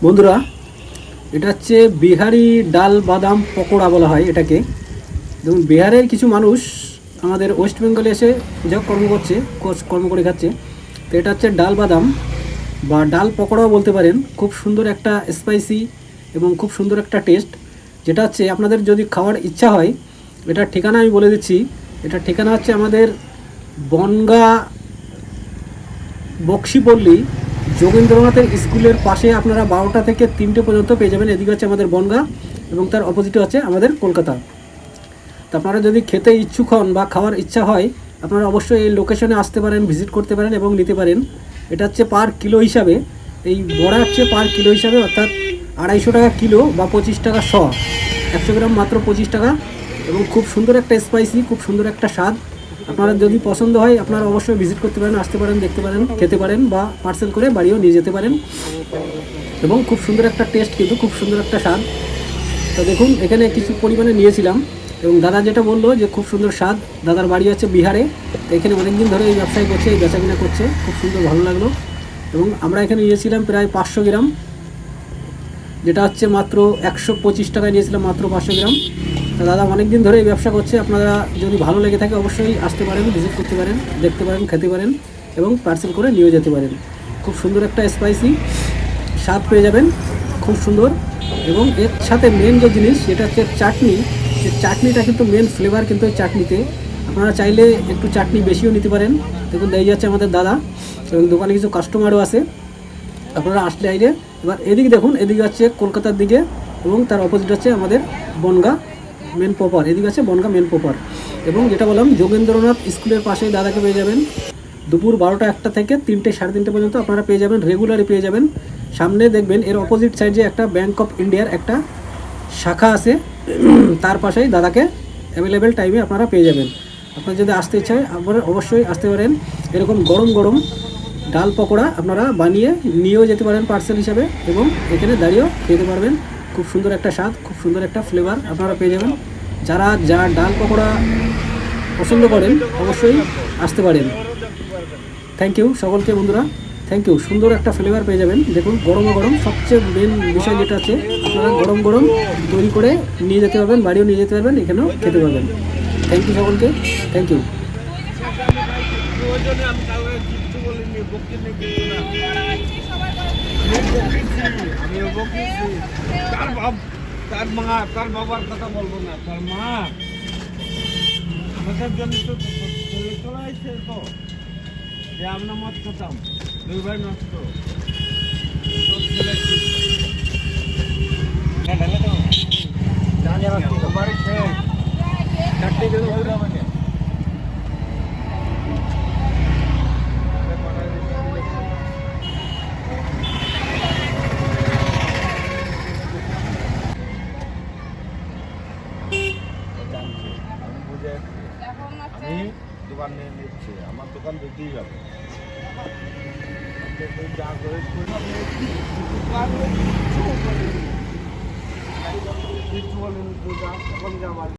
বন্ধুরা, এটা হচ্ছে বিহারি ডাল বাদাম পকোড়া বলা হয় এটাকে। দেখুন, বিহারের কিছু মানুষ আমাদের ওয়েস্ট বেঙ্গলে এসে যা কর্ম করে খাচ্ছে। তো এটা হচ্ছে ডাল বাদাম বা ডাল পকোড়াও বলতে পারেন। খুব সুন্দর একটা স্পাইসি এবং খুব সুন্দর একটা টেস্ট, যেটা হচ্ছে আপনাদের যদি খাওয়ার ইচ্ছা হয়, এটার ঠিকানা আমি বলে দিচ্ছি। এটার ঠিকানা হচ্ছে আমাদের বনগাঁ বক্সিপল্লী যোগেন্দ্রনাথের স্কুলের পাশে। আপনারা 12টা থেকে 3টে পর্যন্ত পেয়ে যাবেন। এদিকে হচ্ছে আমাদের বনগাঁ এবং তার অপোজিটে হচ্ছে আমাদের কলকাতা। তো আপনারা যদি খেতে ইচ্ছুক হন বা খাওয়ার ইচ্ছা হয়, আপনারা অবশ্যই এই লোকেশনে আসতে পারেন, ভিজিট করতে পারেন এবং নিতে পারেন। এটা হচ্ছে পার কিলো হিসাবে, এই বড়া হচ্ছে পার কিলো হিসাবে, অর্থাৎ 250 টাকা কিলো বা 25 টাকা শ। 100 গ্রাম মাত্র 25 টাকা এবং খুব সুন্দর একটা স্পাইসি, খুব সুন্দর একটা স্বাদ। আপনারা যদি পছন্দ হয় আপনারা অবশ্যই ভিজিট করতে পারেন, আসতে পারেন, দেখতে পারেন, খেতে পারেন বা পার্সেল করে বাড়িও নিয়ে যেতে পারেন। এবং খুব সুন্দর একটা টেস্ট, কিন্তু খুব সুন্দর একটা স্বাদ। তো দেখুন, এখানে কিছু পরিমাণে নিয়েছিলাম এবং দাদা যেটা বললো যে খুব সুন্দর স্বাদ। দাদার বাড়ি হচ্ছে বিহারে, তো এখানে অনেকদিন ধরে এই ব্যবসায় করছে, এই বেচাকিনা করছে। খুব সুন্দর, ভালো লাগলো। এবং আমরা এখানে নিয়েছিলাম প্রায় 500 গ্রাম, যেটা হচ্ছে মাত্র 125 টাকায় নিয়েছিলাম, মাত্র 500 গ্রাম। তো দাদা অনেক দিন ধরে এই ব্যবসা করছে। আপনারা যদি ভালো লেগে থাকে অবশ্যই আসতে পারেন, ভিজিট করতে পারেন, দেখতে পারেন, খেতে পারেন এবং পার্সেল করে নিয়ে যেতে পারেন। খুব সুন্দর একটা স্পাইসি স্বাদ পেয়ে যাবেন, খুব সুন্দর। এবং এর সাথে মেন যে জিনিস, সেটা হচ্ছে চাটনি। সে চাটনিটা কিন্তু মেন ফ্লেভার কিন্তু এই চাটনিতে। আপনারা চাইলে একটু চাটনি বেশিও নিতে পারেন। দেখুন, দিয়ে যাচ্ছে আমাদের দাদা এবং দোকানে কিছু কাস্টমারও আছে। আপনারা আসলে আইলে এবার এদিকে দেখুন, এদিকে হচ্ছে কলকাতার দিকে এবং তার অপোজিট হচ্ছে আমাদের বনগাঁ মেন প্রপার। এদিকে আছে বনগাঁ মেন প্রপার। এবং যেটা বললাম, যোগেন্দ্রনাথ স্কুলের পাশে দাদাকে পেয়ে যাবেন। দুপুর 12টা 1টা থেকে 3টে 3:30 পর্যন্ত আপনারা পেয়ে যাবেন, রেগুলারই পেয়ে যাবেন। সামনে দেখবেন এর অপোজিট সাইডে একটা ব্যাঙ্ক অফ ইন্ডিয়ার একটা শাখা আছে, তার পাশেই দাদাকে অ্যাভেলেবেল টাইমে আপনারা পেয়ে যাবেন। আপনার যদি আসতে ইচ্ছা হয় আপনারা অবশ্যই আসতে পারেন। এরকম গরম গরম ডাল পকোড়া আপনারা বানিয়ে নিয়েও যেতে পারেন পার্সেল হিসাবে এবং এখানে দাঁড়িয়েও খেতে পারবেন। খুব সুন্দর একটা স্বাদ, খুব সুন্দর একটা ফ্লেভার আপনারা পেয়ে যাবেন। যারা ডাল পকোড়া পছন্দ করেন অবশ্যই আসতে পারেন। থ্যাংক ইউ সকলকে বন্ধুরা, থ্যাংক ইউ। সুন্দর একটা ফ্লেভার পেয়ে যাবেন। দেখুন, গরম গরম, সবচেয়ে মেন বিষয় যেটা আছে, আপনারা গরম গরম তৈরি করে নিয়ে যেতে পারবেন, বাড়িও নিয়ে যেতে পারবেন, এখানেও খেতে পারবেন। থ্যাংক ইউ সকলকে, থ্যাংক ইউ। তার বাবার কথা বলবো না, তার মা আমাদের জন্য তো চলে আসছে। তো যে আমরা মত খেতাম, 2 ভাই নষ্ট আমি দোকান নিয়ে নিচ্ছি, আমার দোকান দিতেই যাবে। যা করে কিছু বলেন,